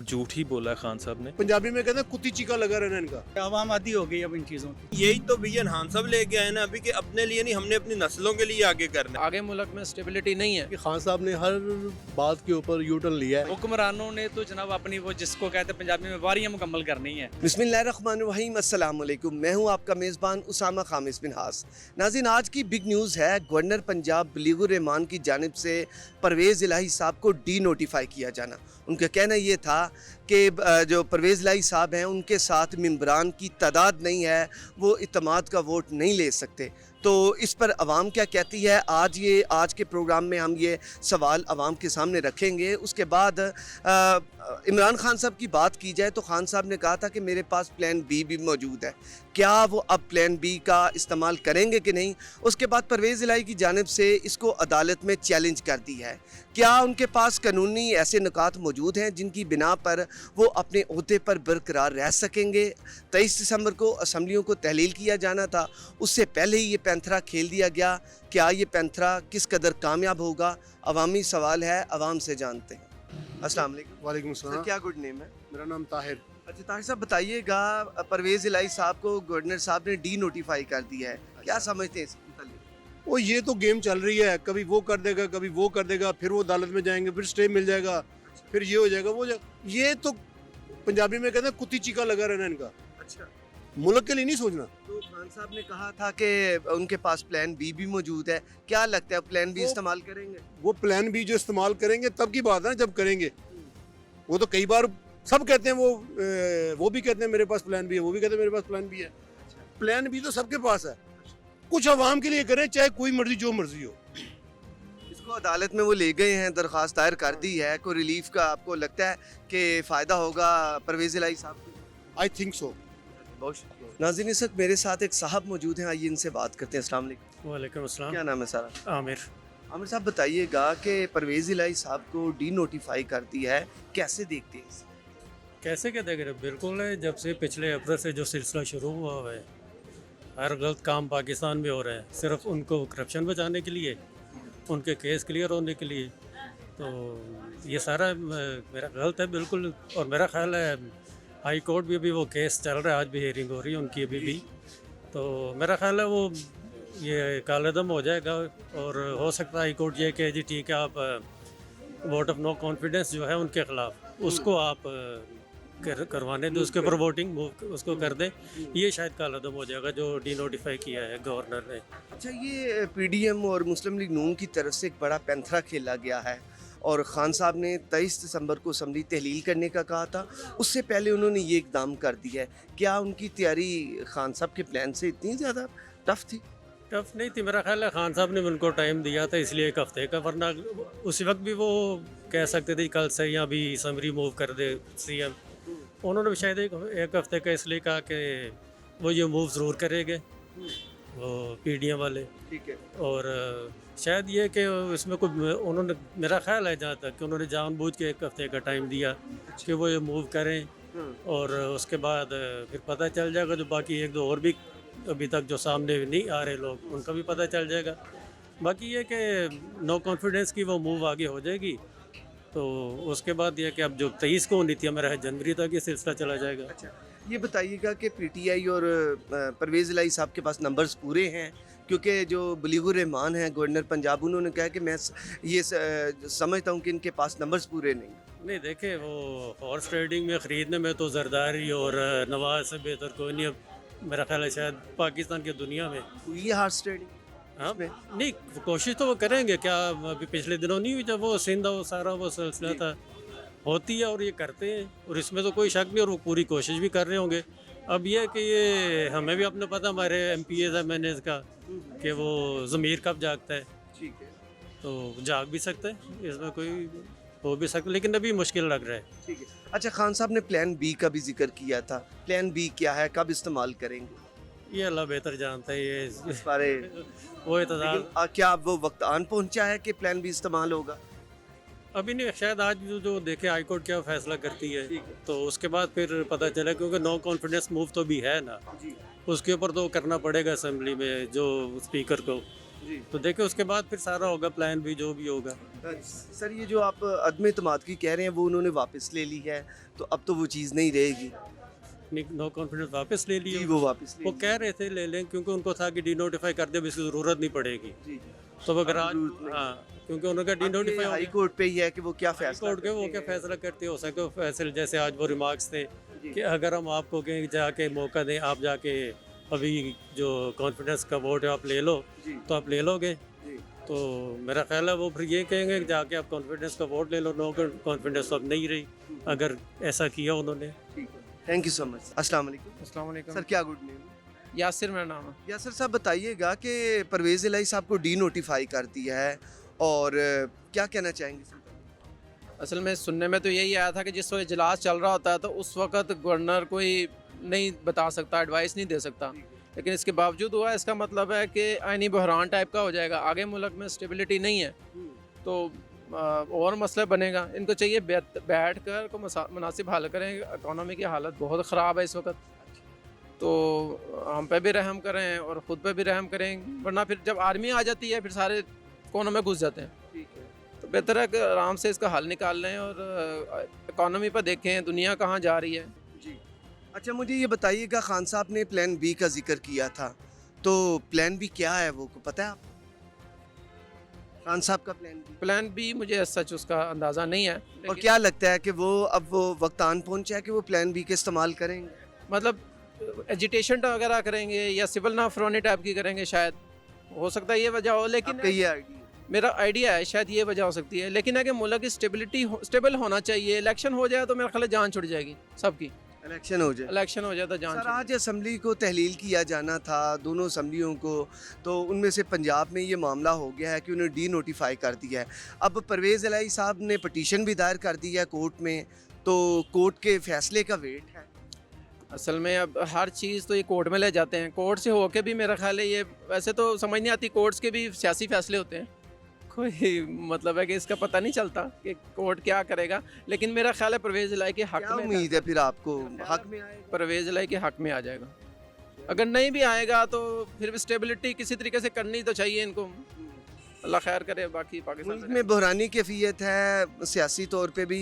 झूठ ही बोला खान साहब ने। पंजाबी में कहते हैं कुत्ती चीका लगा रहना इनका। आवाम आदी हो गई अब इन चीज़ों की। यही तो विजन खान साहब लेके आए ना अभी, कि अपने लिए नहीं, हमने अपनी नस्लों के लिए आगे करना है। आगे मुल्क में स्टेबिलिटी नहीं है। कि खान साहब ने हर बात के ऊपर यू टर्न लिया है। हुक्मरानों ने तो जनाब अपनी वो जिसको कहते हैं पंजाबी में वारियां मुकम्मल करनी है। बिस्मिल्लाहिर्रहमानिर्रहीम, अस्सलाम वालेकुम। मैं हूं आपका मेज़बान उसामा खामिस बिन हास। नाज़रीन, आज की बिग न्यूज़ है, गवर्नर पंजाब बलीगुर रहमान की जानिब से परवेज़ इलाही साहब को डी नोटिफाई किया जाना। उनका कहना ये था कि जो परवेज़ इलाही साहब हैं उनके साथ मेंबरान की तादाद नहीं है, वो इत्तेमाद का वोट नहीं ले सकते। तो इस पर आवाम क्या कहती है, आज के प्रोग्राम में हम ये सवाल आवाम के सामने रखेंगे। उसके बाद इमरान खान साहब की बात की जाए तो खान साहब ने कहा था कि मेरे पास प्लान बी भी मौजूद है। क्या वो अब प्लान बी का इस्तेमाल करेंगे कि नहीं? उसके बाद परवेज़ इलाही की जानिब से इसको अदालत में चैलेंज कर दी है। क्या उनके पास कानूनी ऐसे नुकात मौजूद हैं जिनकी बिना पर वो अपने ओहदे पर बरकरार रह सकेंगे? 23 दिसंबर को असम्बलियों को तहलील किया जाना था, उससे पहले ही ये पैंथरा खेल दिया गया। क्या ये पैंथरा किस कदर कामयाब होगा? अवामी सवाल है, आवाम से जानते हैं। अस्सलाम वालेकुम। वालेकुम सर, सलाम। क्या गुड नेम है? मेरा नाम ताहिर। अच्छा ताहिर साहब, बताइएगा, परवेज़ इलाही साहब को गवर्नर साहब ने डी नोटिफाई कर दिया है, क्या समझते हैं इस मुतालिक? वो ये तो गेम चल रही है, कभी वो कर देगा, कभी वो कर देगा, फिर वो अदालत में जाएंगे, फिर स्टे मिल जाएगा, फिर ये हो जाएगा, वो ये तो पंजाबी में कहते हैं कुत्ती चीका लगा रहना इनका। अच्छा, मुल्क के लिए नहीं सोचना। तो खान साहब ने कहा था कि उनके पास प्लान बी भी मौजूद है। क्या लगता है प्लान बी वो- इस्तेमाल करेंगे? वो प्लान बी जो इस्तेमाल करेंगे तब की बात है ना, जब करेंगे। वो तो कई बार सब कहते हैं, वो भी कहते हैं मेरे पास प्लान बी है, वो भी कहते हैं मेरे पास प्लान बी है। प्लान बी तो सबके पास है। कुछ आवाम के लिए करें, चाहे कोई मर्जी जो मर्जी हो। इसको अदालत में वो ले गए हैं, दरख्वास्त दायर कर दी है। कोई रिलीफ का आपको लगता है कि फ़ायदा होगा परवेज़ इलाही साहब को? I think so. बहुत शुक्रिया। नाज़रीन, इस वक्त मेरे साथ एक साहब मौजूद हैं, आइए इनसे बात करते हैं। अस्सलाम वालेकुम। वालेकुम अस्सलाम। क्या नाम है सारा? आमिर। आमिर साहब, बताइएगा कि परवेज़ इलाही साहब को डी नोटिफाई कर दिया है, कैसे देखते हैं इसे? कैसे क्या देख रहे? बिल्कुल है, जब से पिछले अप्रैल से जो सिलसिला शुरू हुआ है, हर गलत काम पाकिस्तान में हो रहा है, सिर्फ उनको करप्शन बचाने के लिए, उनके केस क्लियर होने के लिए। तो ये सारा मेरा गलत है बिल्कुल। और मेरा ख्याल है हाई कोर्ट भी अभी वो केस चल रहा है, आज भी हियरिंग हो रही है उनकी अभी भी। तो मेरा ख्याल है वो ये कालेदम हो जाएगा और हो सकता है हाई कोर्ट ये कहे जी ठीक है, आप वोट ऑफ नो कॉन्फिडेंस जो है उनके खिलाफ उसको आप करवाने दो, उसके ऊपर वोटिंग उसको कर दे। ये शायद कालादम हो जाएगा जो डी नोटिफाई किया है गवर्नर ने। अच्छा, ये पीडीएम और मुस्लिम लीग नून की तरफ से एक बड़ा पैंथरा खेला गया है और खान साहब ने 23 दिसंबर को असम्बली तहलील करने का कहा था, उससे पहले उन्होंने ये इकदाम कर दिया है। क्या उनकी तैयारी खान साहब के प्लान से इतनी ज़्यादा टफ थी? टफ नहीं थी, मेरा ख्याल है खान साहब ने उनको टाइम दिया था इसलिए एक हफ्ते का, वरना उसी वक्त भी वो कह सकते थे कल से या अभी असम्बली मूव कर दे सीएम। उन्होंने भी शायद एक हफ्ते का इसलिए कहा कि वो ये मूव ज़रूर करेंगे वो पीडीएम वाले। ठीक है। और शायद ये कि इसमें कोई उन्होंने, मेरा ख्याल है जहाँ तक कि उन्होंने जानबूझ के एक हफ्ते का टाइम दिया कि वो ये मूव करें और उसके बाद फिर पता चल जाएगा। जो बाकी एक दो और भी अभी तक जो सामने नहीं आ रहे लोग, उनका भी पता चल जाएगा। बाकी ये कि नो कॉन्फिडेंस की वो मूव आगे हो जाएगी। तो उसके बाद ये कि अब जो 23 को होनी थी, हमारा जनवरी तक ये सिलसिला चला जाएगा। अच्छा, ये बताइएगा कि पीटीआई और परवेज़ इलाही साहब के पास नंबर्स पूरे हैं? क्योंकि जो बलीगुर रहमान हैं गवर्नर पंजाब, उन्होंने कहा कि मैं ये समझता हूँ कि इनके पास नंबर्स पूरे नहीं। देखे वो हॉर्स ट्रेडिंग में ख़रीदने में तो जरदारी और नवाज से बेहतर कोई नहीं। अब मेरा ख्याल है शायद पाकिस्तान की दुनिया में ये हार्स ट्रेडिंग। हाँ नहीं, कोशिश तो वो करेंगे। क्या अभी पिछले दिनों नहीं हुई जब वो सिंध वो सारा वो सिलसिला था, होती है और ये करते हैं और इसमें तो कोई शक नहीं, और वो पूरी कोशिश भी कर रहे होंगे। अब ये कि ये हमें भी अपने पता, हमारे MPs है मैंने इसका कि वो ज़मीर कब जागता है, ठीक है, तो जाग भी सकता है, इसमें कोई हो भी सकता है, लेकिन अभी मुश्किल लग रहा है। ठीक है। अच्छा, खान साहब ने प्लान बी का भी जिक्र किया था। प्लान बी क्या है, कब इस्तेमाल करेंगे? ये अल्लाह बेहतर जानता है। ये इस बारे वो इंतज़ार क्या अब वो वक्त आन पहुंचा है कि प्लान बी इस्तेमाल होगा? अभी नहीं, शायद आज जो देखे हाई कोर्ट क्या फैसला करती है तो उसके बाद फिर पता चला, क्योंकि नो कॉन्फिडेंस मूव तो भी है ना, उसके ऊपर तो करना पड़ेगा असेंबली में जो स्पीकर को। जी। तो देखिए उसके बाद फिर सारा होगा, प्लान भी जो भी होगा। सर ये जो आप अदम एतमाद की कह रहे हैं वो उन्होंने वापस ले ली है, तो अब तो वो चीज़ नहीं रहेगी। नो कॉन्फिडेंस वापस ले जी लिए। वो वापस ले वो ली। कह रहे थे ले लें, क्योंकि उनको था कि डी नोटिफाई कर दे, इसकी ज़रूरत नहीं पड़ेगी। जी जी। तो अगर आज जरूरत नहीं। हाँ, क्योंकि उन्होंने डी अब ये नोटिफाई हाई कोर्ट पे ही है कि वो क्या हाई फैसला कोर्ट के वो करते क्या हैं। फैसला करते हो सके वो फैसले, जैसे आज वो रिमार्क्स थे जी। कि अगर हम आपको कहें जाके मौका दें, आप जाके अभी जो कॉन्फिडेंस का वोट है आप ले लो, जी तो आप ले लोगे। जी। तो मेरा ख्याल है वो फिर ये कहेंगे कि जाके आप कॉन्फिडेंस का वोट ले लो। नो कॉन्फिडेंस तो अब नहीं रही अगर ऐसा किया उन्होंने। ठीक है, थैंक यू सो मच। अस्सलाम वालेकुम। अस्सलाम वालेकुम। सर क्या गुड नेम? यासिर मेरा नाम है। यासर साहब बताइएगा कि परवेज़ इलाही साहब को डी नोटिफाई कर दिया है और क्या कहना चाहेंगे इस पर? असल में सुनने में तो यही आया था कि जिस वक्त इजलास चल रहा होता है तो उस वक्त गवर्नर कोई नहीं बता सकता, एडवाइस नहीं दे सकता, लेकिन इसके बावजूद हुआ। इसका मतलब है कि आइनी बहरान टाइप का हो जाएगा। आगे मुल्क में स्टेबिलिटी नहीं है तो और मसला बनेगा। इनको चाहिए बैठ कर को मुनासिब हल करें। इकॉनमी की हालत बहुत ख़राब है इस वक्त, तो हम पे भी रहम करें और ख़ुद पे भी रहम करें, वरना फिर जब आर्मी आ जाती है फिर सारे कोनों में घुस जाते हैं। ठीक है। तो बेहतर है कि आराम से इसका हल निकाल लें और इकॉनमी पर देखें दुनिया कहाँ जा रही है। जी। अच्छा मुझे ये बताइएगा, खान साहब ने प्लान बी का जिक्र किया था, तो प्लान बी क्या है वो को पता है आप? खान साहब का प्लान बी प्लान बी मुझे सच उसका अंदाज़ा नहीं है, और लेकिन क्या लगता है कि वो अब वो वक्त आन पहुंचा है कि वो प्लान बी का इस्तेमाल करेंगे? मतलब एजिटेशन वगैरह करेंगे या सिविल नाफरमानी टाइप की करेंगे, शायद हो सकता है ये वजह हो। लेकिन आपका ये आइडिया? मेरा आइडिया है शायद ये वजह हो सकती है, लेकिन है कि मुल्क की स्टेबल होना चाहिए। इलेक्शन हो जाए तो मेरा ख्याल है जान छुट जाएगी सबकी। इलेक्शन हो जाए। इलेक्शन हो जाए तो जान सर छुट आज असम्बली को तहलील किया जाना था, दोनों असम्बलियों को, तो उनमें से पंजाब में ये मामला हो गया है कि उन्हें डी नोटिफाई कर दिया है। अब परवेज़ इलाही साहब ने पटिशन भी दायर कर दी है कोर्ट में, तो कोर्ट के फैसले का वेट है। असल में अब हर चीज़ तो ये कोर्ट में ले जाते हैं। कोर्ट से होके भी मेरा ख्याल है ये वैसे तो समझ नहीं आती, कोर्ट्स के भी सियासी फैसले होते हैं, कोई मतलब है कि इसका पता नहीं चलता कि कोर्ट क्या करेगा। लेकिन मेरा ख्याल है परवेज़ इलाही के हक क्या में उम्मीद है फिर आपको हक में आएगा? परवेज़ इलाही के हक में आ जाएगा। अगर नहीं भी आएगा तो फिर भी स्टेबिलिटी किसी तरीके से करनी तो चाहिए इनको। अल्लाह खैर करे। बाकी पाकिस्तान मुल्क में में बहरानी कैफियत है, सियासी तौर पे भी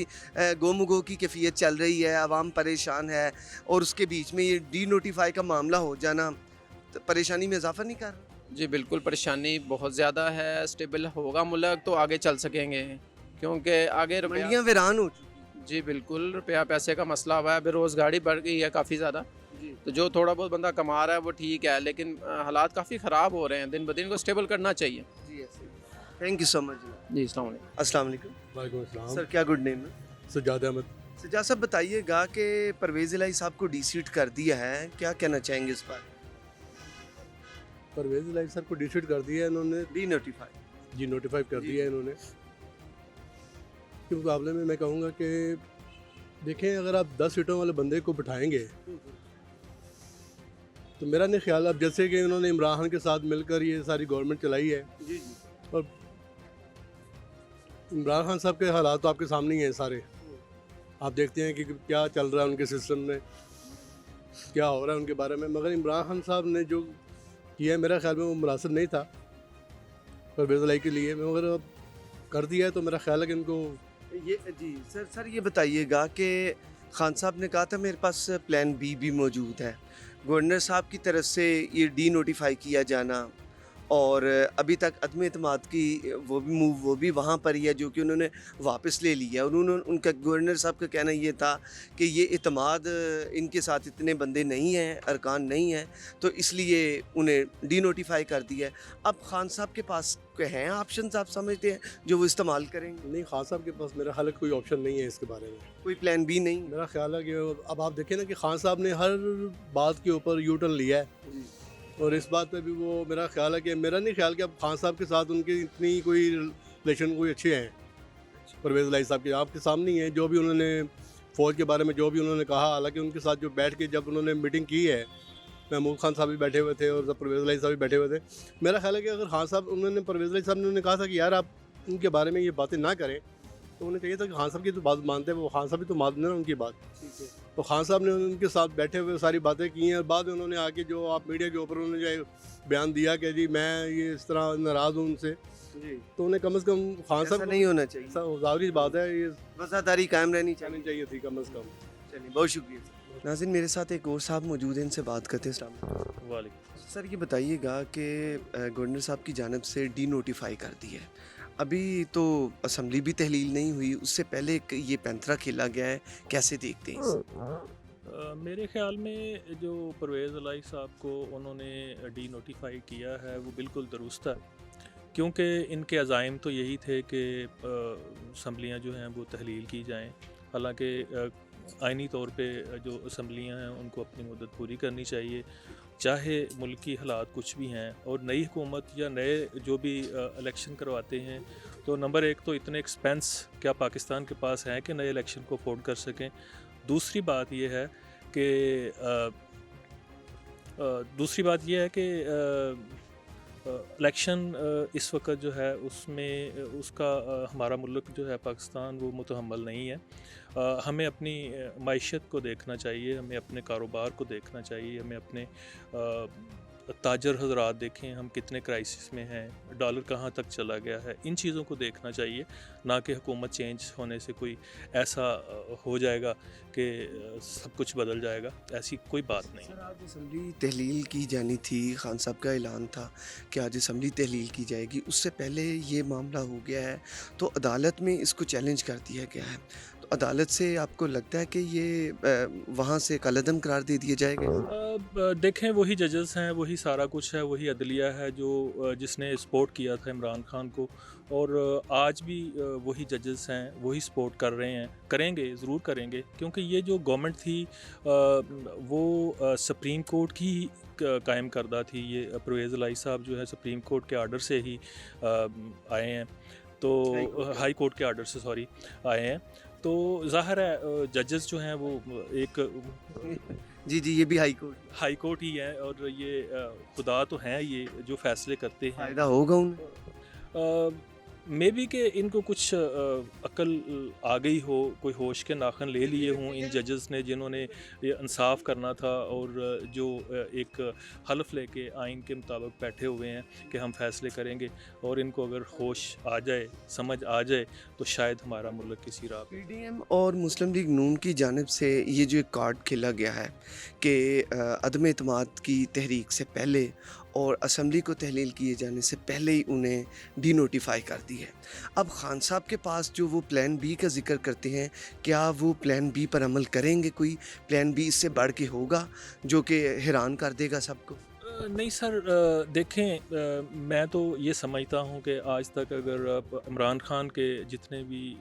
गोमगो की कैफियत चल रही है, आवाम परेशान है, और उसके बीच में ये डी नोटिफाई का मामला हो जाना तो परेशानी में इजाफा नहीं कर रहा? जी बिल्कुल परेशानी बहुत ज़्यादा है। स्टेबल होगा मुल्क तो आगे चल सकेंगे, क्योंकि आगे रुपया, मंडियाँ वीरान हो चुकी जी बिल्कुल रुपया पैसे का मसला हुआ है, बेरोज़गारी बढ़ गई है काफ़ी ज़्यादा। जी। तो जो थोड़ा बहुत बंदा कमा रहा है वो ठीक है, लेकिन हालात काफ़ी ख़राब हो रहे हैं, दिन ब दिन को स्टेबल करना चाहिए। जी ऐसे। Thank you so much. जी अस्सलाम वालेकुम। अस्सलाम वालेकुम। वालेकुम अस्सलाम। सर क्या गुड नेम है? सज्जाद अहमद। सज्जाद साहब बताइएगा कि परवेज़ इलाही साहब को डी सीट कर दिया है, क्या कहना चाहेंगे इस पर? परवेज़ इलाही सर को डिसीट कर दिया है इन्होंने, डी नोटिफाई। जी नोटिफाई कर जी। दिया है इन्होंने। के मुकाबले में मैं कहूँगा कि देखें, अगर आप 10 सीटों वाले बंदे को बिठाएंगे तो मेरा नहीं ख्याल, अब जैसे कि इन्होंने इमरान खान के साथ मिलकर ये सारी गवर्नमेंट चलाई है, जी जी। और इमरान खान साहब के हालात तो आपके सामने ही हैं सारे। आप देखते हैं कि क्या चल रहा है उनके सिस्टम में, क्या हो रहा है उनके बारे में। मगर इमरान खान साहब ने जो किया है मेरा ख्याल में वो मुनासिब नहीं था परवेज़ इलाही के लिए, मगर अब कर दिया है तो मेरा ख्याल है कि इनको ये जी सर ये बताइएगा कि खान साहब ने कहा था मेरे पास प्लान बी भी मौजूद है। गवर्नर साहब की तरफ से ये डी नोटिफाई किया जाना और अभी तक अदम एतमाद की वो भी वहाँ पर ही है जो कि उन्होंने वापस ले लिया। उन्होंने उनका गवर्नर साहब का कहना ये था कि ये एतमाद इनके साथ इतने बंदे नहीं हैं, अरकान नहीं हैं, तो इसलिए उन्हें डी नोटिफाई कर दिया है। अब खान साहब के पास हैं ऑप्शन, आप समझते हैं जो वो इस्तेमाल करेंगे? नहीं, खान साहब के पास मेरा ख्याल है कोई ऑप्शन नहीं है इसके बारे में। कोई प्लान बी नहीं? मेरा ख्याल है कि अब आप देखें ना कि खान साहब ने हर बात के ऊपर यू टर्न लिया है, और इस बात पे भी वो मेरा ख्याल है कि मेरा नहीं ख्याल कि अब खान साहब के साथ उनकी इतनी कोई रिलेशन कोई अच्छे हैं परवेज़ इलाही साहब के। आपके सामने ही है जो भी उन्होंने फ़ौज के बारे में जो भी उन्होंने कहा, हालांकि उनके साथ जो बैठ के जब उन्होंने मीटिंग की है, महमूद खान साहब भी बैठे हुए थे और परवेज़ इलाही साहब भी बैठे हुए थे। मेरा ख्याल है कि अगर खान साहब उन्होंने परवेज़ इलाही साहब ने उन्होंने कहा था कि यार आप उनके बारे में ये बातें ना करें, तो उन्हें चाहिए था कि खान साहब की तो बात मानते हैं, वो खान साहब भी तो मान ना उनकी बात। तो खान साहब ने उनके साथ बैठे हुए सारी बातें की हैं। बाद में उन्होंने आके जो आप मीडिया के ऊपर उन्होंने जो बयान दिया कि जी मैं ये इस तरह नाराज़ हूँ उनसे, तो उन्हें कम से कम खान ऐसा साहब नहीं होना चाहिए, जाहिर बात है ये वफादारी कायम रहनी कहनी चाहिए। चाहिए थी कम से कम। चलिए, बहुत शुक्रिया। नाज़रीन, मेरे साथ एक और साहब मौजूद हैं, इनसे बात करते हैं। अस्सलाम वालेकुम। वालेकुम। सर, ये बताइएगा कि गवर्नर साहब की जानिब से डी नोटिफाई कर दी है, अभी तो असम्बली भी तहलील नहीं हुई, उससे पहले एक ये पैंतरा खेला गया है, कैसे देखते हैं इसे? मेरे ख्याल में जो परवेज़ इलाही साहब को उन्होंने डी नोटिफाई किया है वो बिल्कुल दुरुस्त है, क्योंकि इनके अज़ाइम तो यही थे कि असम्बलियाँ जो हैं वो तहलील की जाएँ। हालांकि आइनी तौर पे जो असम्बलियाँ हैं उनको अपनी मुद्दत पूरी करनी चाहिए, चाहे मुल्क की हालात कुछ भी हैं। और नई हुकूमत या नए जो भी इलेक्शन करवाते हैं तो नंबर एक तो इतने एक्सपेंस क्या पाकिस्तान के पास हैं कि नए इलेक्शन को अफोर्ड कर सकें। दूसरी बात ये है कि इलेक्शन इस वक्त जो है उसमें उसका हमारा मुल्क जो है पाकिस्तान वो मुतहम्मल नहीं है। हमें अपनी माइशत को देखना चाहिए, हमें अपने कारोबार को देखना चाहिए, हमें अपने ताजर हजरात देखें हम कितने क्राइसिस में हैं, डॉलर कहाँ तक चला गया है, इन चीज़ों को देखना चाहिए, ना कि हुकूमत चेंज होने से कोई ऐसा हो जाएगा कि सब कुछ बदल जाएगा, ऐसी कोई बात नहीं। सर, आज असम्बली तहलील की जानी थी, खान साहब का ऐलान था कि आज असम्बली तहलील की जाएगी, उससे पहले ये मामला हो गया है तो अदालत में इसको चैलेंज कर दिया गया है। तो अदालत से आपको लगता है कि ये वहाँ से कलअदम करार दे दिया जाएगा? देखें, वही जजेस हैं, वही सारा कुछ है, वही अदलिया है जो जिसने सपोर्ट किया था इमरान खान को, और आज भी वही जजेस हैं, वही सपोर्ट कर रहे हैं, करेंगे, ज़रूर करेंगे, क्योंकि ये जो गवर्नमेंट थी वो सुप्रीम कोर्ट की कायम करदा थी। ये परवेज़ इलाही साहब जो है सुप्रीम कोर्ट के आर्डर से ही आए हैं, तो हाई कोर्ट के आर्डर से सॉरी आए हैं। तो ज़ाहिर है जजेस जो हैं वो एक जी, ये भी हाई कोर्ट ही है, और ये खुदा तो हैं ये जो फैसले करते हैं। फ़ायदा होगा उन्हें? मे बी कि इनको कुछ अकल आ गई हो, कोई होश के नाखन ले लिए हों इन जजेस ने, जिन्होंने ये इंसाफ करना था और जो एक हल्फ लेके आइन के मुताबिक बैठे हुए हैं कि हम फैसले करेंगे, और इनको अगर होश आ जाए, समझ आ जाए, तो शायद हमारा मुल्क किसी राह पे। पीडीएम और मुस्लिम लीग नून की जानिब से ये जो एक कार्ड खेला गया है कि अदम एतमाद की तहरीक से पहले और असम्बली को तहलील किए जाने से पहले ही उन्हें डी नोटिफाई कर दी है। अब खान साहब के पास जो वो प्लान बी का जिक्र करते हैं, क्या वो प्लान बी पर अमल करेंगे? कोई प्लान बी इससे बढ़ के होगा जो कि हैरान कर देगा सबको? नहीं सर, देखें, मैं तो ये समझता हूँ कि आज तक अगर इमरान खान के जितने भी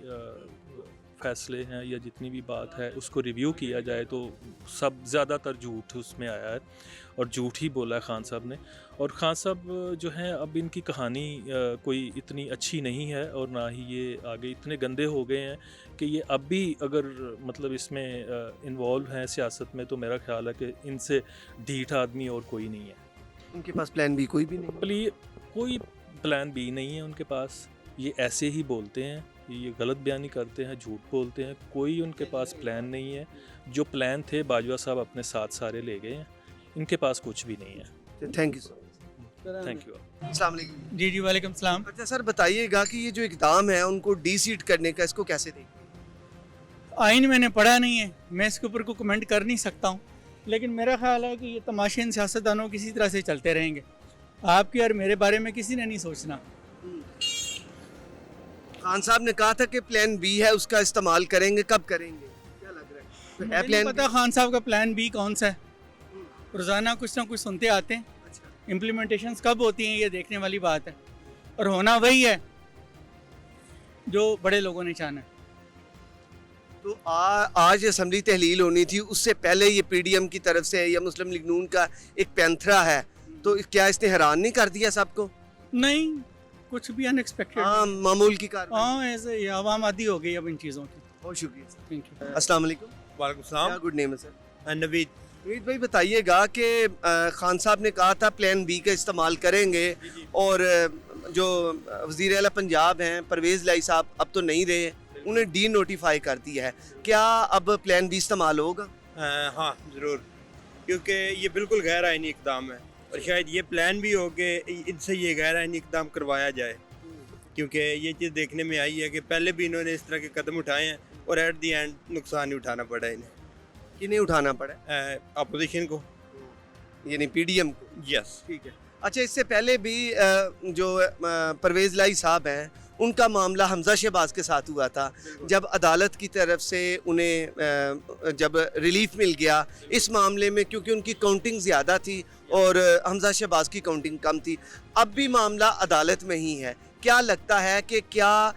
फ़ैसले हैं या जितनी भी बात है उसको रिव्यू किया जाए तो सब ज़्यादातर झूठ उसमें आया है, और झूठ ही बोला है खान साहब ने। और खान साहब जो हैं अब इनकी कहानी कोई इतनी अच्छी नहीं है, और ना ही ये आगे इतने गंदे हो गए हैं कि ये अब भी अगर मतलब इसमें इन्वॉल्व हैं सियासत में, तो मेरा ख्याल है कि इनसे ढीठ आदमी और कोई नहीं है। उनके पास प्लान बी कोई भी नहीं? कोई प्लान बी नहीं है उनके पास। ये ऐसे ही बोलते हैं, ये गलत बयानी करते हैं, झूठ बोलते हैं, कोई उनके पास प्लान नहीं है। जो प्लान थे बाजवा साहब अपने साथ सारे ले गए हैं, इनके पास कुछ भी नहीं है। Thank you sir. Thank you. अस्सलाम वालेकुम। जी वालेकुम सलाम। अच्छा सर, बताइएगा कि ये जो इक़दाम है उनको डी सीट करने का, इसको कैसे देखें? आइन मैंने पढ़ा नहीं है, मैं इसके ऊपर को कमेंट कर नहीं सकता हूँ, लेकिन मेरा ख्याल है कि ये तमाशें सियासतदानों किसी तरह से चलते रहेंगे। आपके और मेरे बारे में किसी ने नहीं सोचना। खान साहब ने कहा था कि प्लान बी है, उसका इस्तेमाल करेंगे, कब करेंगे? क्या लग रहा है? तो है मुझे नहीं पता खान साहब का प्लान बी कौन सा है। रोज़ाना कुछ ना कुछ सुनते आते हैं, इम्प्लीमेंटेशंस कब होती हैं ये देखने वाली बात है, और होना वही है जो बड़े लोगों ने चाहा है। तो आज असम्बली तहलील होनी थी, उससे पहले ये पीडीएम की तरफ से या मुस्लिम लीग नून का एक पैंथरा है, तो क्या इसने हैरान नहीं कर दिया सबको? नहीं, कुछ भी अनएक्सपेक्टेड। हाँ, मामूल की कार्रवाई। हाँ, ऐसे ही आवाम आदी हो गई अब इन चीज़ों की। बहुत शुक्रिया सर। Thank you. अस्सलाम वालेकुम। वालेकुम क्या सलाम। गुड नेम है सर? नवीद। नवीद भाई, बताइएगा कि खान साहब ने कहा था प्लान बी का इस्तेमाल करेंगे, और जो वज़ीर आला पंजाब हैं परवेज़ इलाही साहब अब तो नहीं रहे, उन्हें डी नोटिफाई कर दिया है, क्या अब प्लान बी इस्तेमाल होगा? हाँ ज़रूर, क्योंकि ये बिल्कुल गैर आइनी इकदाम है और शायद ये प्लान भी हो कि इनसे ये गैर आइनी इकदाम करवाया जाए, क्योंकि ये चीज़ देखने में आई है कि पहले भी इन्होंने इस तरह के कदम उठाए हैं और एट दी एंड नुकसान ही उठाना पड़ा इन्हें। किन्हें उठाना पड़ा? अपोजिशन को, यानी पीडीएम को। यस। ठीक है। अच्छा, इससे पहले भी जो परवेज़ लाई साहब हैं, उनका मामला हमजा शहबाज के साथ हुआ था, जब अदालत की तरफ से उन्हें जब रिलीफ मिल गया इस मामले में, क्योंकि उनकी काउंटिंग ज़्यादा थी और हमजा शहबाज की काउंटिंग कम थी। अब भी मामला अदालत में ही है। क्या लगता है कि क्या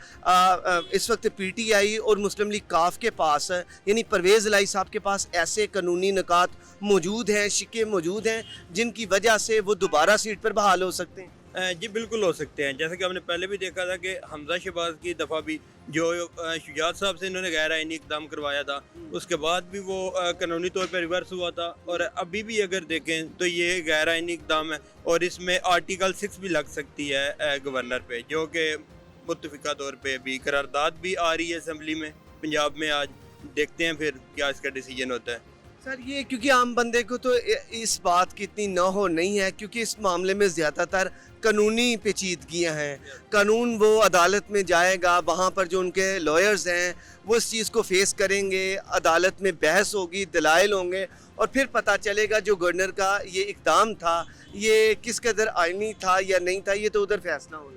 इस वक्त पीटीआई और मुस्लिम लीग काफ के पास, यानी परवेज़ लाई साहब के पास ऐसे कानूनी निकात मौजूद हैं, शिक्के मौजूद हैं, जिनकी वजह से वो दोबारा सीट पर बहाल हो सकते हैं? जी बिल्कुल हो सकते हैं। जैसे कि हमने पहले भी देखा था कि हमजा शहबाज की दफ़ा भी जो शुजात साहब से इन्होंने गैर आइनी इक़दाम करवाया था, उसके बाद भी वो कानूनी तौर पर रिवर्स हुआ था और अभी भी अगर देखें तो ये गैर आइनी इक़दाम है और इसमें आर्टिकल 6 भी लग सकती है गवर्नर पे, जो कि मुत्तफ़िका तौर पे भी करारदाद भी आ रही है असम्बली में पंजाब में। आज देखते हैं फिर क्या इसका डिसीजन होता है। सर, ये क्योंकि आम बंदे को तो इस बात की इतनी न हो नहीं है, क्योंकि इस मामले में ज़्यादातर कानूनी पेचीदगियाँ हैं। कानून वो अदालत में जाएगा, वहाँ पर जो उनके लॉयर्स हैं वो इस चीज़ को फेस करेंगे, अदालत में बहस होगी, दलाइल होंगे और फिर पता चलेगा जो गवर्नर का ये इक़दाम था ये किस कदर आइनी था या नहीं था, ये तो उधर फैसला होगा।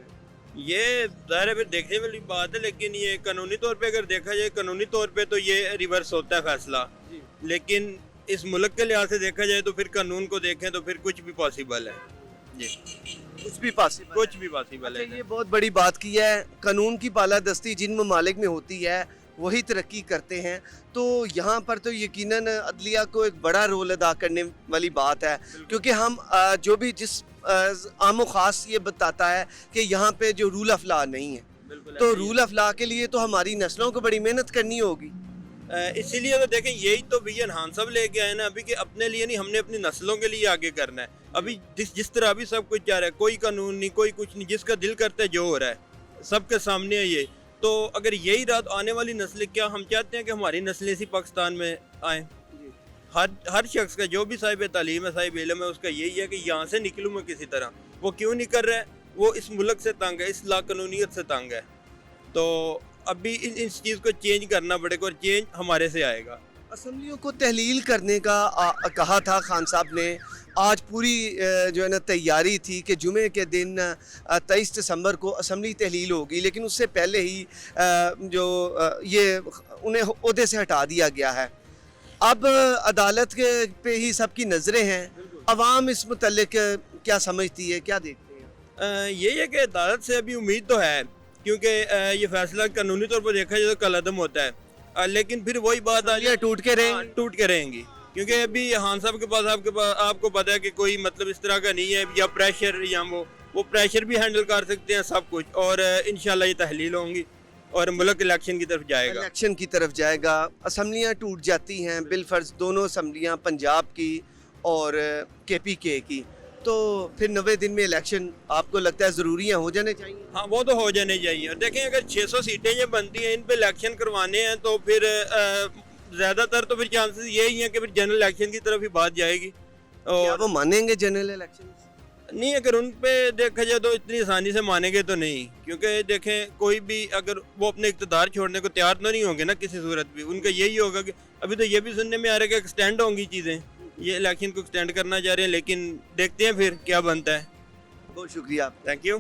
ये ज़ाहिर है फिर देखने वाली बात है, लेकिन ये कानूनी तौर पे अगर देखा जाए, कानूनी तौर पे तो ये रिवर्स होता है फैसला, लेकिन इस मुल्क के लिहाज से देखा जाए तो फिर कानून को देखें तो फिर कुछ भी पॉसिबल है जी, कुछ भी पॉसिबल, कुछ भी पॉसिबल है। ये बहुत बड़ी बात की है। कानून की बालादस्ती जिन ममालिक में होती है वही तरक्की करते हैं, तो यहाँ पर तो यकीनन अदलिया को एक बड़ा रोल अदा करने वाली बात है, क्योंकि हम जो भी जिस आम खास ये बताता है कि यहाँ पे जो रूल ऑफ लॉ नहीं है, तो रूल ऑफ लॉ के लिए तो हमारी नस्लों को बड़ी मेहनत करनी होगी। इसीलिए तो देखें, यही तो विजन खान साहब लेके आए ना अभी, कि अपने लिए नहीं, हमने अपनी नस्लों के लिए आगे करना है। अभी जिस तरह अभी सब कुछ जा रहा है, कोई कानून नहीं, कोई कुछ नहीं, जिसका दिल करता है जो हो रहा है सबके सामने है ये। तो अगर यही रात आने वाली नस्लें, क्या हम चाहते हैं कि हमारी नस्लें इसी पाकिस्तान में आएँ? हर शख्स का, जो भी साहिब तालीम है, साहिब इल्म है, उसका यही है कि यहाँ से निकलूँ मैं किसी तरह। वो क्यों नहीं कर रहा है? वो इस मुल्क से तंग है, इस लाकानूनियत से तंग है। तो अभी इस चीज़ को चेंज करना पड़ेगा और चेंज हमारे से आएगा। असम्बलियों को तहलील करने का कहा था खान साहब ने। आज पूरी जो है ना तैयारी थी कि जुमे के दिन 23 दिसंबर को असम्बली तहलील होगी, लेकिन उससे पहले ही ये उन्हें ओहदे से हटा दिया गया है। अब अदालत के पे ही सबकी नज़रें हैं। अवाम इस मुतल्लिक क्या समझती है, क्या देखते हैं? यही है कि अदालत से अभी उम्मीद तो है, क्योंकि ये फैसला कानूनी तौर पर देखा जाए तो कलअदम होता है, लेकिन फिर वही बात आ जाए, टूट के रहेंगी, क्योंकि अभी खान साहब के पास आपको पता है कि कोई मतलब इस तरह का नहीं है, या प्रेशर या वो प्रेशर भी हैंडल कर सकते हैं सब कुछ, और इंशाल्लाह ये तहलील होंगी और मुल्क इलेक्शन की तरफ जाएगा। असम्बलियाँ टूट जाती हैं बिलफर्ज, दोनों असम्बलियाँ पंजाब की और KPK की, तो फिर 90 दिन में इलेक्शन आपको लगता है ज़रूरी है, हो जाने चाहिए? हाँ, वो तो हो जाने चाहिए। और देखें, अगर 600 सीटें ये बनती हैं, इन पे इलेक्शन करवाने हैं, तो फिर ज़्यादातर तो फिर चांसेस यही हैं कि फिर जनरल इलेक्शन की तरफ ही बात जाएगी। और वो मानेंगे जनरल इलेक्शन? नहीं, अगर उन पे देखा जाए तो इतनी आसानी से मानेंगे तो नहीं, क्योंकि देखें कोई भी अगर वो अपने इक़्तिदार छोड़ने को तैयार तो नहीं होंगे ना किसी सूरत भी। उनका यही होगा कि अभी तो ये भी सुनने में आ रहा है कि एक्सटेंड होंगी चीज़ें, ये इलेक्शन को एक्सटेंड करना चाह रहे हैं, लेकिन देखते हैं फिर क्या बनता है। बहुत शुक्रिया, थैंक यू।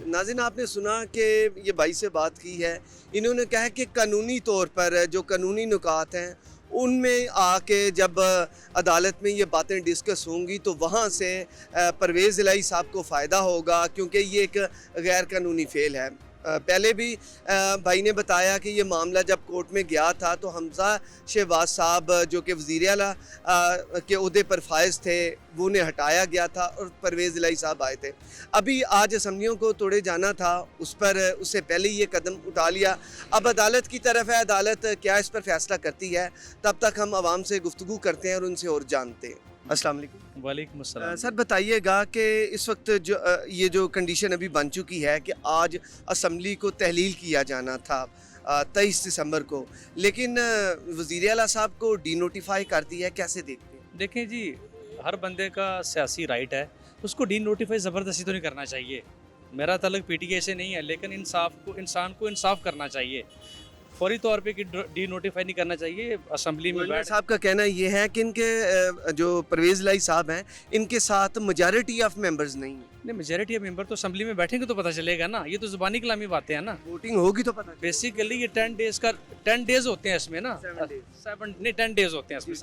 नाज़रीन, आपने सुना कि ये भाई से बात की है, इन्होंने कहा कि कानूनी तौर पर जो कानूनी नुकात हैं उनमें आके जब अदालत में ये बातें डिस्कस होंगी तो वहाँ से परवेज़ इलाही साहब को फ़ायदा होगा, क्योंकि ये एक गैर कानूनी फ़ेल है। पहले भी भाई ने बताया कि ये मामला जब कोर्ट में गया था तो हमजा शहबाज साहब जो कि वज़ीर आला के ओहदे पर फायज थे, वो उन्हें हटाया गया था और परवेज़ इलाही साहब आए थे। अभी आज असम्बलियों को तोड़े जाना था, उससे पहले ये कदम उठा लिया। अब अदालत की तरफ है, अदालत क्या इस पर फैसला करती है, तब तक हम आवाम से गुफ्तगू करते हैं और उनसे और जानते हैं। अस्सलाम वालेकुम। वालेकुम अस्सलाम। सर, बताइएगा कि इस वक्त ये जो कंडीशन अभी बन चुकी है कि आज असम्बली को तहलील किया जाना था, 23 दिसंबर को, लेकिन वज़ीर आला साहब को डीनोटिफाई कर दिया है, कैसे देखते हैं? देखें जी, हर बंदे का सियासी राइट है, उसको डी नोटिफाई ज़बरदस्ती तो नहीं करना चाहिए। मेरा तल्लुक पीटीआई से नहीं है, लेकिन इंसान को इंसाफ करना चाहिए। फौरी तौर पे कि डी नोटिफाई नहीं करना चाहिए। असेंबली में गवर्नर बैठ साहब का कहना ये है कि इनके जो परवेज़ इलाही साहब हैं, इनके साथ मेजॉरिटी ऑफ मेंबर्स नहीं है। नहीं, मेजॉरिटी ऑफ मेंबर तो असेंबली में बैठेंगे तो पता चलेगा ना। ये तो ज़ुबानी कलामी बातें हैं ना। वोटिंग होगी तो पता बेसिकली ये 10 डेज होते हैं इसमें ना, 10 डेज होते हैं इसमें,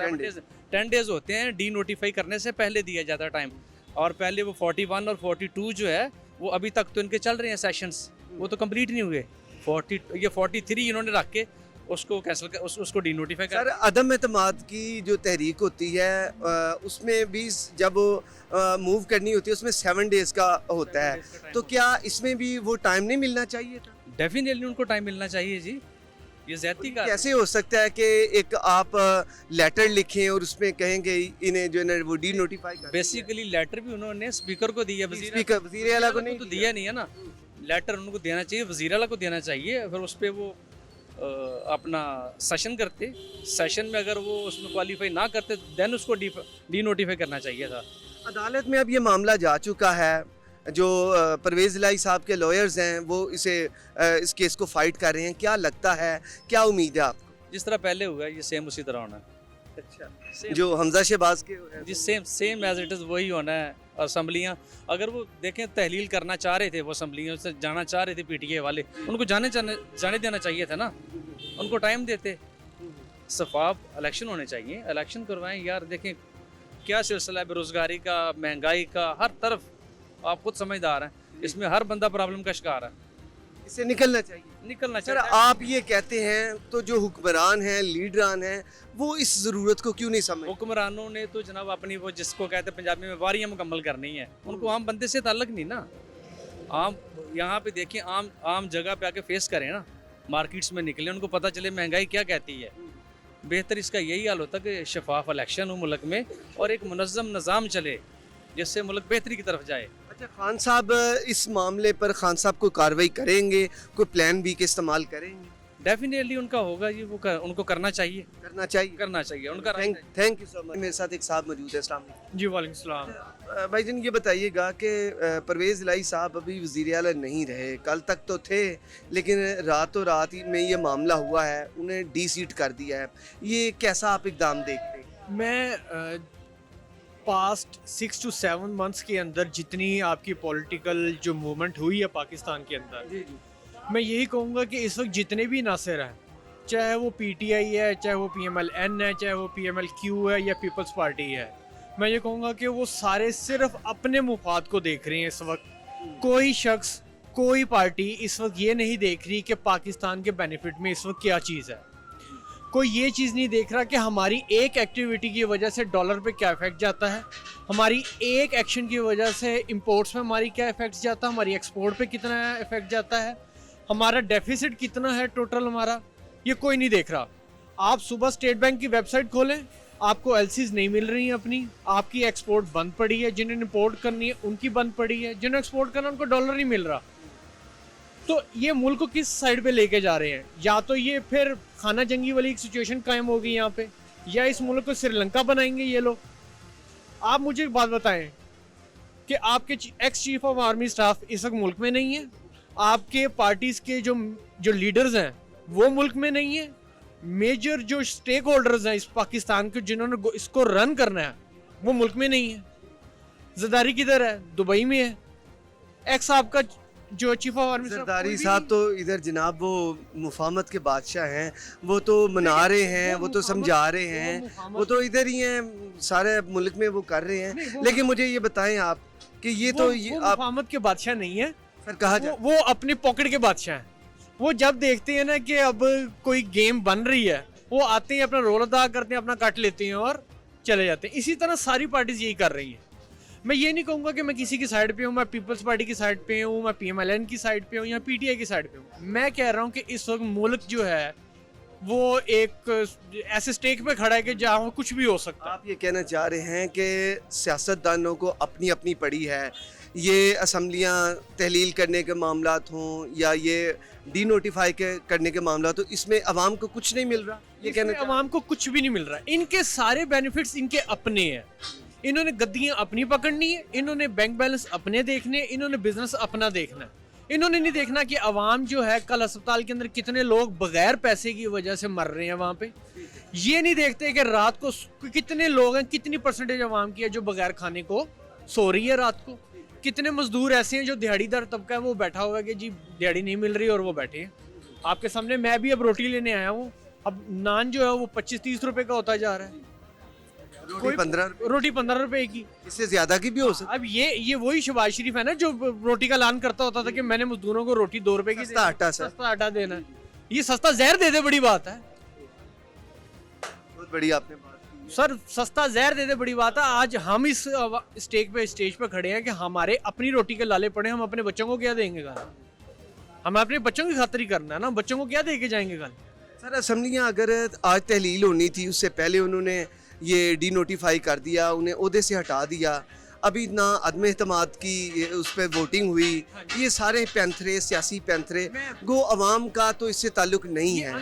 10 डेज होते हैं। डी नोटिफाई करने से पहले दिया जाता है टाइम, और पहले वो 41 और 42 जो है वो अभी तक तो इनके चल रहे हैं सेशंस, वो तो कंप्लीट नहीं हुए। 43 इन्होंने रख के उसको कैंसिल कर, उसको डी नोटिफाई सर, कर। अदम एतमाद की जो तहरीक होती है उसमें भी जब मूव करनी होती है उसमें 7 डेज का होता है, तो क्या इसमें भी वो टाइम नहीं मिलना चाहिए था? डेफिनेटली उनको टाइम मिलना चाहिए जी। ये ज्यादती का कैसे हो सकता है कि एक आप लेटर लिखें और उसमें कहेंगे इन्हें जो है ना वो डी नोटिफाई कर? बेसिकली लेटर भी उन्होंने स्पीकर को दिया, स्पीकर वज़ीर आला को नहीं तो दिया नहीं है ना। लेटर उनको देना चाहिए, वज़ीर आला को देना चाहिए, फिर उस पर वो अपना सेशन करते। सेशन में अगर वो उसमें क्वालिफाई ना करते देन उसको डी नोटिफाई करना चाहिए था। अदालत में अब ये मामला जा चुका है। जो परवेज़ इलाही साहब के लॉयर्स हैं वो इस केस को फाइट कर रहे हैं। क्या लगता है, क्या उम्मीद है आपको? जिस तरह पहले हुआ है ये सेम उसी तरह होना है। अच्छा, जो हमजा शहबाज के जी सेम एज इट इज़ वही होना है। असम्बलियाँ अगर वो देखें तहलील करना चाह रहे थे, वो असम्बलियों से जाना चाह रहे थे पीटीआई वाले, उनको जाने देना चाहिए था ना, उनको टाइम देते। शफाफ इलेक्शन होने चाहिए, इलेक्शन करवाएं यार। देखें क्या सिलसिला है बेरोज़गारी का, महंगाई का, हर तरफ आप खुद समझदार हैं, इसमें हर बंदा प्रॉब्लम का शिकार है। इससे निकलना चाहिए। सर, चाहिए। आप ये कहते हैं तो जो हुक्मरान हैं, लीडरान हैं, वो इस ज़रूरत को क्यों नहीं समझ? हुक्मरानों ने तो जनाब अपनी वो जिसको कहते हैं पंजाबी में वारियाँ मुकम्मल करनी है, उनको आम बंदे से ताल्लुक नहीं ना। आम यहाँ पे देखिए, आम जगह पे आके फेस करें ना, मार्केट्स में निकले, उनको पता चले महंगाई क्या कहती है। बेहतर इसका यही हाल होता कि शफाफ इलेक्शन हो मुल्क में और एक मुनज़्ज़म निज़ाम चले जिससे मुल्क बेहतरी की तरफ जाए। अच्छा, खान साहब इस मामले पर खान साहब को कार्रवाई करेंगे, कोई प्लान बी के इस्तेमाल करेंगे? डेफिनेटली उनका होगा जी, उनको करना चाहिए उनका थैंक यू सो मच। मेरे साथ एक साहब मौजूद है। अस्सलाम वालेकुम। जी वालेकुम सलाम। भाईजान ये बताइएगा कि परवेज़ इलाही साहब अभी वज़ीर आला नहीं रहे, कल तक तो थे, लेकिन रातों रात में ये मामला हुआ है, उन्हें डी सीट कर दिया है। ये कैसा आप इकदाम देखते हैं? मैं पास्ट 6 to 7 मंथ्स के अंदर जितनी आपकी पॉलिटिकल जो मूवमेंट हुई है पाकिस्तान के अंदर, मैं यही कहूँगा कि इस वक्त जितने भी नासिर हैं, चाहे वो पीटीआई है, चाहे वो PMLN है, चाहे वो PMLQ है या पीपल्स पार्टी है, मैं ये कहूँगा कि वो सारे सिर्फ अपने मुफाद को देख रही हैं इस वक्त। कोई शख्स, कोई पार्टी इस वक्त ये नहीं देख रही कि पाकिस्तान के बेनिफिट में इस वक्त क्या चीज़ है। कोई ये चीज़ नहीं देख रहा कि हमारी एक एक्टिविटी की वजह से डॉलर पे क्या इफेक्ट जाता है, हमारी एक एक्शन की वजह से इंपोर्ट्स में हमारी क्या इफेक्ट जाता है, हमारी एक्सपोर्ट पे कितना इफेक्ट जाता है, हमारा डेफिसिट कितना है टोटल हमारा, ये कोई नहीं देख रहा। आप सुबह स्टेट बैंक की वेबसाइट खोलें, आपको एलसीज नहीं मिल रही हैं अपनी, आपकी एक्सपोर्ट बंद पड़ी है, जिन्हें इंपोर्ट करनी है उनकी बंद पड़ी है, जिन्हें एक्सपोर्ट करना उनको डॉलर नहीं मिल रहा। तो ये मुल्क को किस साइड पे लेके जा रहे हैं? या तो ये फिर खाना जंगी वाली एक सिचुएशन कायम होगी यहाँ पे, या इस मुल्क को श्रीलंका बनाएंगे ये लोग। आप मुझे एक बात बताएं कि आपके ex chief of army staff इस वक्त मुल्क में नहीं है, आपके पार्टीज के जो लीडर्स हैं वो मुल्क में नहीं है, मेजर जो स्टेक होल्डर्स हैं इस पाकिस्तान के जिन्होंने इसको रन करना है वो मुल्क में नहीं है। ज़रदारी किधर है? दुबई में है। एक्स आपका जो चीफ ऑफ आर्मी ज़रदारी साहब तो इधर जनाब वो मुफाहमत के बादशाह हैं, वो तो मना रहे हैं, वो तो समझा रहे हैं, वो तो इधर ही हैं, सारे मुल्क में वो कर रहे हैं। लेकिन मुझे ये बताएं आप कि ये तो आप मुफाहमत के बादशाह नहीं है सर, कहा जाए वो अपने पॉकेट के बादशाह हैं। वो जब देखते हैं ना कि अब कोई गेम बन रही है, वो आते हैं, अपना रोल अदा करते हैं, अपना कट लेते हैं और चले जाते हैं। इसी तरह सारी पार्टीज यही कर रही हैं। मैं ये नहीं कहूँगा कि मैं किसी की साइड पे हूँ, मैं पीपल्स पार्टी की साइड पे हूँ, मैं PMLN की साइड पे हूँ या PTI की साइड पे हूँ। मैं कह रहा हूँ कि इस वक्त मुल्क जो है वो एक ऐसे स्टेक पे खड़ा है कि जहाँ कुछ भी हो सकता है। आप ये कहना चाह रहे हैं कि सियासतदानों को अपनी अपनी पड़ी है ये असम्बलियाँ तहलील करने के मामलात हों या ये डी नोटिफाई करने के मामला, तो इसमें आवाम को कुछ नहीं मिल रहा, ये कहना इसमें अवाम को कुछ भी नहीं मिल रहा। इनके सारे बेनिफिट्स इनके अपने हैं। इन्होंने गद्दियाँ अपनी पकड़नी है, इन्होंने बैंक बैलेंस अपने देखने, इन्होंने बिजनेस अपना देखना है। इन्होंने नहीं देखना कि अवाम जो है कल अस्पताल के अंदर कितने लोग बगैर पैसे की वजह से मर रहे हैं वहाँ पे। ये नहीं देखते कि रात को कितने लोग हैं, कितनी परसेंटेज अवाम की है जो बगैर खाने को सो रही है रात को। कितने मजदूर ऐसे हैं जो दिहाड़ीदार तबका है वो बैठा हुआ है कि जी दिहाड़ी नहीं मिल रही और वो बैठे हैं आपके सामने। मैं भी अब रोटी लेने आया हूँ, अब नान जो है वो 25-30 रुपए का होता जा रहा है, रोटी 15 रोटी 15 रुपए की। इससे ज्यादा की भी हो सकती अब ये वही शहबाज शरीफ है ना जो रोटी का ऐलान करता होता था कि मैंने मजदूरों को रोटी 2 रुपए की सस्ता आटा सर, सस्ता आटा देना है। ये सस्ता जहर दे दे, बड़ी बात है बहुत बड़ी आपने बात की। सर, सस्ता जहर दे दे, बड़ी बात है। आज हम इस स्टेज पे खड़े हैं कि हमारे अपनी रोटी के लाले पड़े, हम अपने बच्चों को क्या देंगे कल? हमें अपने बच्चों की खातिर ही करना है ना, बच्चों को क्या दे के जाएंगे कल? सर असम्बलियाँ अगर आज तहलील होनी थी उससे पहले उन्होंने ये डी नोटिफाई कर दिया, उन्हें ओहदे से हटा दिया, अभी ना अदम एतमाद की उस पर वोटिंग हुई, ये सारे पैंथरे सियासी पैंथरे गो अवाम का तो इससे ताल्लुक नहीं है,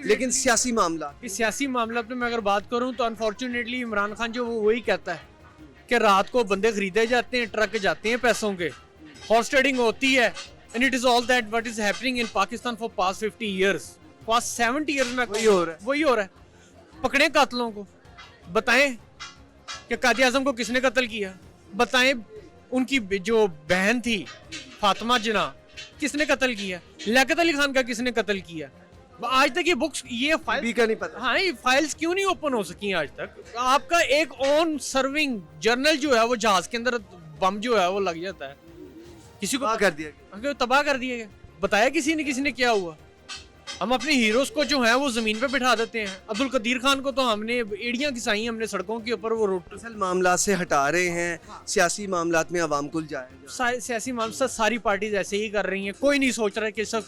लेकिन सियासी मामला इस सियासी मामला पे मैं अगर बात करूं तो अनफॉर्चुनेटली इमरान खान जो वो वही कहता है कि रात को बंदे खरीदे जाते हैं, ट्रक जाते हैं पैसों के, हॉर्स ट्रेडिंग होती है, and it is all that what is happening in Pakistan for past 50 years, past 70 years में वही हो रहा है। पकड़े कातलों को, बताएं कि कायद आजम को किसने कत्ल किया, बताएं उनकी जो बहन थी फातिमा जिना किसने कत्ल किया, लियाकत अली खान का किसने कत्ल किया। आज तक ये बुक्स ये फाइल का नहीं पता। हाँ, ये फाइल्स क्यों नहीं ओपन हो सकी आज तक? आपका एक ऑन सर्विंग जर्नल जो है वो जहाज के अंदर बम जो है वो लग जाता है, किसी को कर दिया गया, तबाह कर दिया गया, बताया किसी ने क्या हुआ। हम अपने हीरोज को जो है वो जमीन पे बिठा देते हैं। अब्दुल कदीर खान को तो हमने एड़ियां खिसाई हमने सड़कों के ऊपर, वो रोड असल मामला से हटा रहे हैं, सियासी मामलात में अवाम कुल जाएगा। सियासी मामला सारी पार्टीज ऐसे ही कर रही हैं, कोई नहीं सोच रहा कि सब